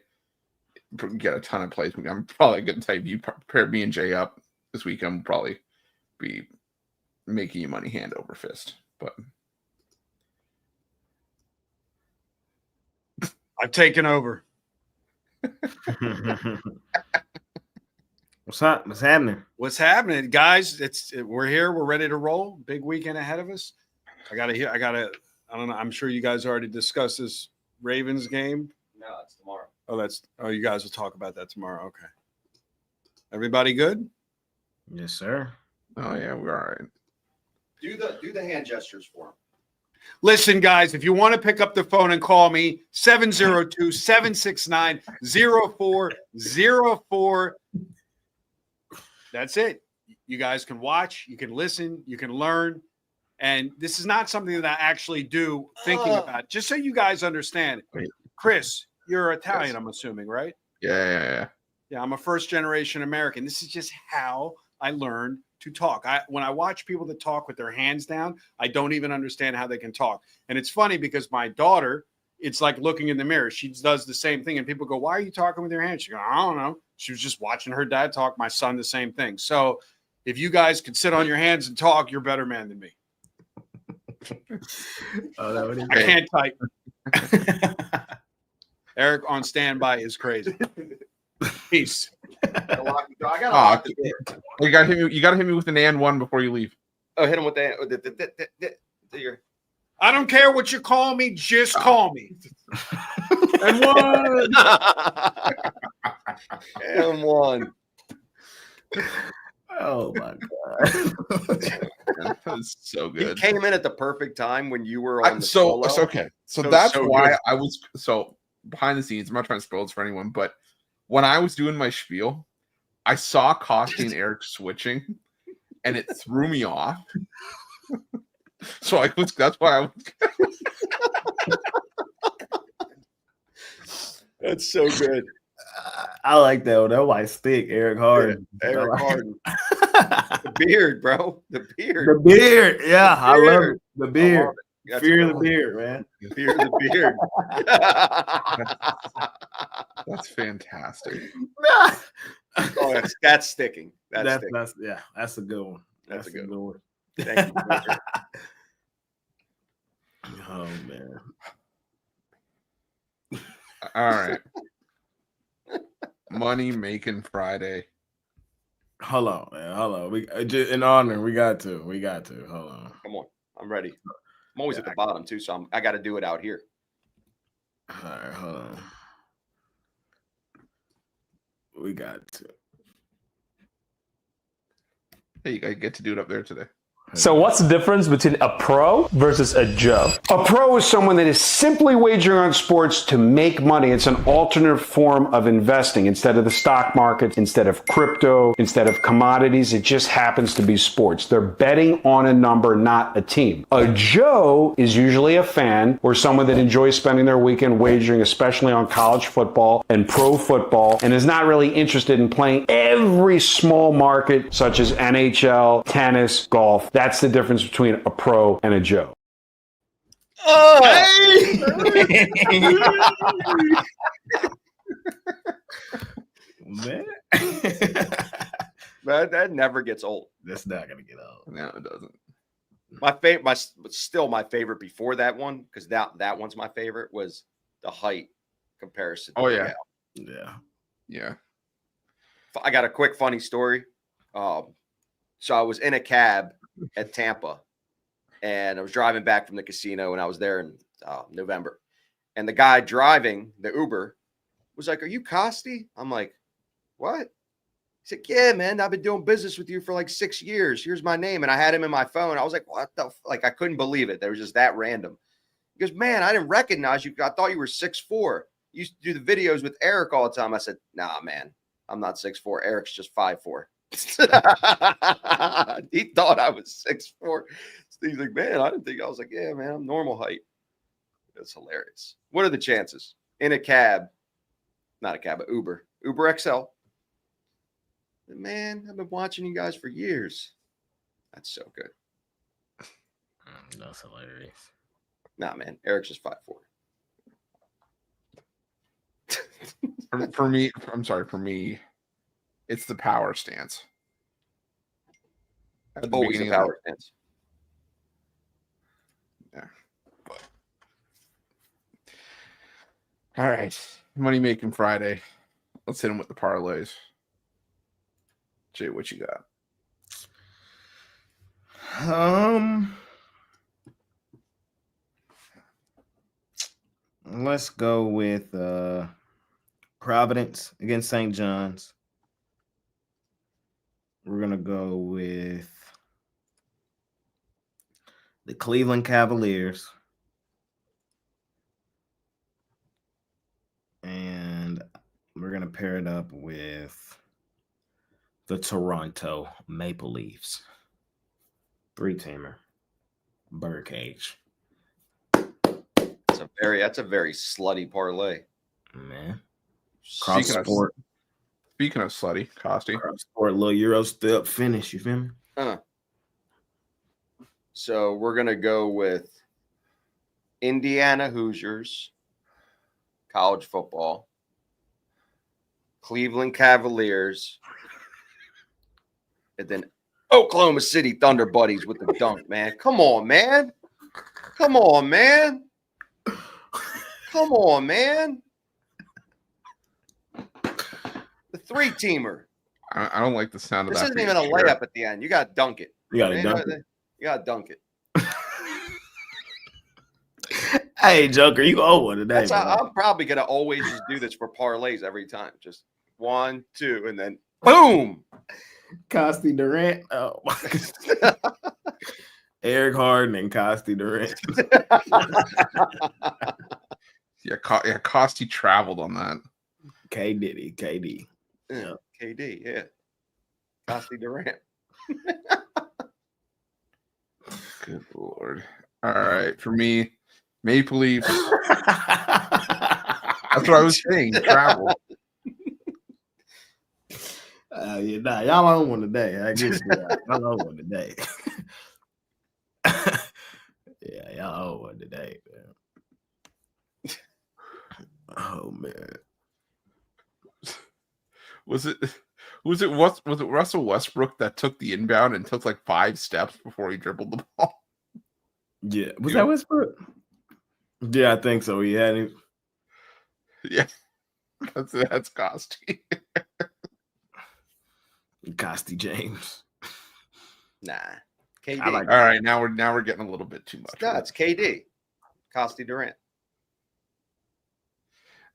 Get a ton of plays. I'm probably going to type you pair me and Jay up this weekend. We'll probably be making you money hand over fist. But I've taken over. What's up? What's happening? What's happening, guys? We're here. We're ready to roll. Big weekend ahead of us. I don't know. I'm sure you guys already discussed this Ravens game. No, it's tomorrow. You guys will talk about that tomorrow. Okay. Everybody good? Yes, sir. Oh yeah, we're all right. Do the hand gestures for him. Listen, guys, if you want to pick up the phone and call me, 702-769-0404. That's it. You guys can watch, you can listen, you can learn. And this is not something that I actually do thinking about. Just so you guys understand. Chris, you're Italian, yes. I'm assuming, right? Yeah. Yeah, I'm a first-generation American. This is just how I learned to talk. When I watch people that talk with their hands down, I don't even understand how they can talk. And it's funny because my daughter, it's like looking in the mirror. She does the same thing. And people go, why are you talking with your hands? She goes, I don't know. She was just watching her dad talk. My son, the same thing. So if you guys could sit on your hands and talk, you're a better man than me. I can't type. Eric on standby is crazy. Peace. I got you got to hit me with an and one before you leave. Oh, hit him with the I don't care what you call me, just call me. And one. And one. Oh my god. That was so good. He came in at the perfect time when you were on the solo. Okay. So that's why good. I was behind the scenes. I'm not trying to spoil this for anyone, but when I was doing my spiel, I saw Costi and Eric switching, and it threw me off. So that's why I was. That's so good. I like that one. That white stick, Eric Harden. Eric Harden. The beard, bro. The beard. The beard. Yeah, I love it. The beard. Fear the beard, man. Fear the beard. That's fantastic. Oh, that's sticking. That's a good one. That's a good one. Thank you. Oh man. All right. Money making Friday. Hold on, man. Hold on. We in honor. We got to. Hold on. Come on. I'm ready. I'm always at the bottom too, so I got to do it out here. All right, hold on. We got to. Hey, you guys get to do it up there today. So what's the difference between a pro versus a Joe? A pro is someone that is simply wagering on sports to make money. It's an alternate form of investing. Instead of the stock market, instead of crypto, instead of commodities, it just happens to be sports. They're betting on a number, not a team. A Joe is usually a fan or someone that enjoys spending their weekend wagering, especially on college football and pro football, and is not really interested in playing every small market such as NHL, tennis, golf. That's the difference between a pro and a Joe. Oh, Man. that never gets old. That's not gonna get old. No, it doesn't. My favorite before that one, because that one's my favorite, was the height comparison. Oh yeah. Yeah. I got a quick funny story. So I was in a cab at Tampa, and I was driving back from the casino, and I was there in November. And the guy driving the Uber was like, "Are you Costi?" I'm like, "What?" He said, "Yeah, man, I've been doing business with you for like 6 years. Here's my name." And I had him in my phone. I was like, "What the like?" I couldn't believe it. They were just that random. He goes, "Man, I didn't recognize you. I thought you were 6'4". You used to do the videos with Eric all the time." I said, "Nah, man, I'm not 6'4". Eric's just 5'4". He thought I was 6'4". He's like, "Man, I didn't think." I was like, "Yeah, man, I'm normal height." That's hilarious. What are the chances in a cab? Not a cab, but Uber XL. Man, I've been watching you guys for years. That's so good. That's hilarious. Nah, man, Eric's just 5'4". For me, it's the power stance. At the Always a beginning of power stance. Yeah. But. All right. Money making Friday. Let's hit him with the parlays. Jay, what you got? Let's go with Providence against St. John's. We're gonna go with the Cleveland Cavaliers. And we're going to pair it up with the Toronto Maple Leafs. 3-teamer. Birdcage. That's a very slutty parlay. Man. Speaking of slutty, Costi. Cross-sport, little Euro step finish. You feel me? So we're going to go with Indiana Hoosiers. College football, Cleveland Cavaliers, and then Oklahoma City Thunder Buddies with the dunk, man. Come on, man. Come on, man. Come on, man. The 3-teamer. I don't like the sound of This that. isn't even a layup at the end. You got to dunk it. You got to dunk it. You got to dunk it. Hey, Joker, you owe one today. I'm probably going to always just do this for parlays every time. Just 1, 2, and then boom. Costi Durant. Oh, my God. Eric Harden and Costi Durant. Yeah, Costi traveled on that. KD. Yeah. KD, yeah. Costi Durant. Good Lord. All right. For me, Maple Leafs. That's what I was saying. Travel. Y'all own one today. I guess y'all own one today. Yeah, y'all own one today, man. Oh man. Was it Russell Westbrook that took the inbound and took like 5 steps before he dribbled the ball? Yeah. Was that Westbrook? Yeah, I think so. He had him. Yeah. That's Costi. Costi James. Nah. KD. All right, now we're getting a little bit too much. No, it's KD. Costi Durant.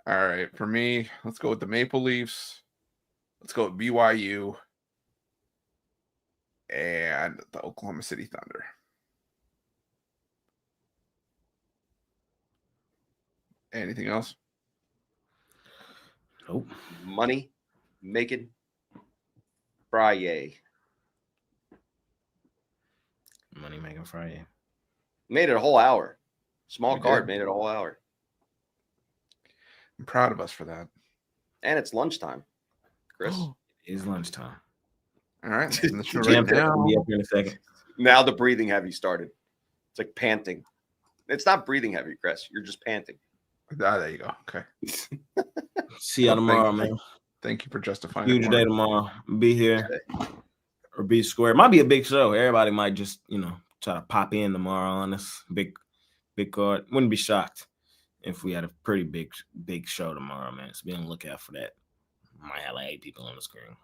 All right, for me, let's go with the Maple Leafs. Let's go with BYU and the Oklahoma City Thunder. Anything else? Nope. Money making Friday. Money making Friday. Made it a whole hour. Small We card did. made it a whole hour. I'm proud of us for that. And it's lunchtime, Chris. It is lunchtime. All right, in the show Jam right now. will be up here in a second. Now the breathing heavy started. It's like panting. It's not breathing heavy, Chris. You're just panting. There you go. Okay. See y'all tomorrow, man. Thank you for justifying. Huge it day tomorrow. Be here or be square. It might be a big show. Everybody might just, try to pop in tomorrow on this big card. Wouldn't be shocked if we had a pretty big show tomorrow, man. So be on the lookout for that. Might have like 8 people on the screen.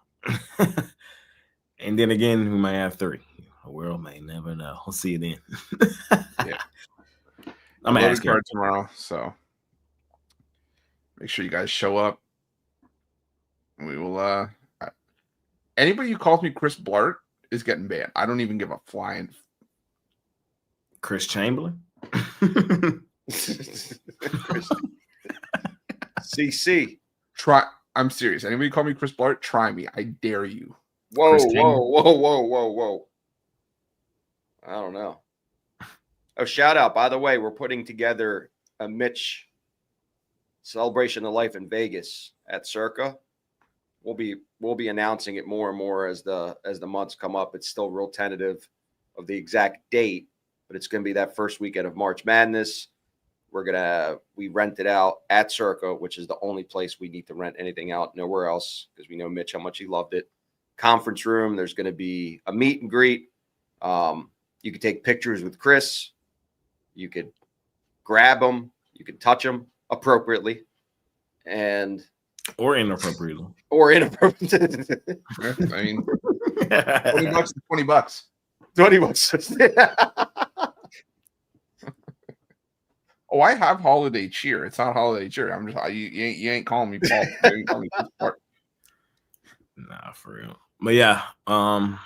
And then again, we might have 3. The world may never know. We'll see you then. Yeah. I'm gonna Loaded ask you card tomorrow. So Make sure you guys show up. We will. Anybody who calls me Chris Blart is getting banned. I don't even give a flying. Chris Chamberlain. CC. Try. I'm serious. Anybody call me Chris Blart? Try me. I dare you. Whoa, Chris whoa, Chamberlain. whoa. I don't know. Oh, shout out. By the way, we're putting together a Mitch celebration of life in Vegas at Circa. We'll be announcing it more and more as the months come up. It's still real tentative of the exact date, but it's going to be that first weekend of March Madness. We rent it out at Circa, which is the only place we need to rent anything out, nowhere else, because we know Mitch how much he loved it. Conference room. There's going to be a meet and greet. You could take pictures with Chris. You could grab him. You could touch him appropriately, Or inappropriately. or inappropriate. I mean, $20 to $20. 20 bucks. Oh, I have holiday cheer. It's not holiday cheer. I'm just you ain't calling me Paul. You ain't calling me Chris Blart. Nah, for real. But yeah,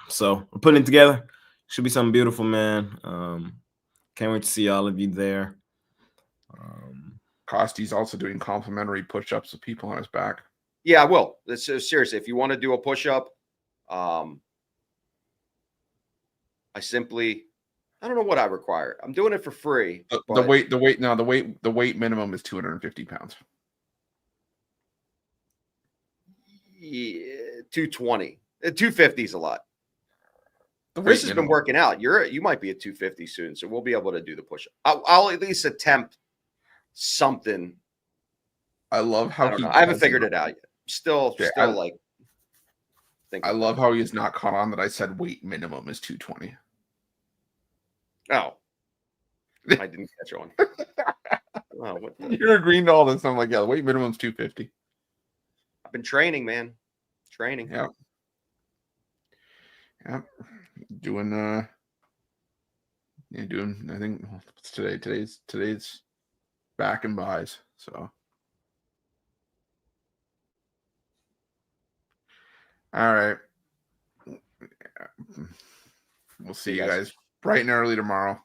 so we're putting it together. Should be something beautiful, man. Can't wait to see all of you there. Costy's also doing complimentary push-ups with people on his back. Yeah, I will. This is seriously. If you want to do a push-up, I don't know what I require. I'm doing it for free. The weight minimum is 250 pounds. Yeah, 220. 250 is a lot. The Chris weight has been minimum. working out. You might be at 250 soon, so we'll be able to do the push-up. I'll at least attempt something. I love how I haven't figured it out yet. Still like. I love how he's not caught on that I said weight minimum is 220. Oh, I didn't catch on. Oh, what the- You're agreeing to all this. I'm like, yeah, the weight minimum is 250. I've been training, man. Training. Yeah. Yeah. Doing I think what's today? Today's back and buys. So all right. We'll see you guys bright and early tomorrow.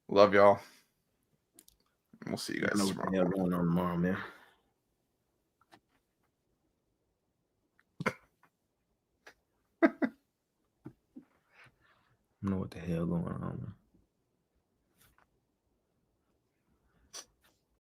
Love y'all. We'll see you I guys know what the tomorrow. hell going on tomorrow, man. I know what the hell going on, man.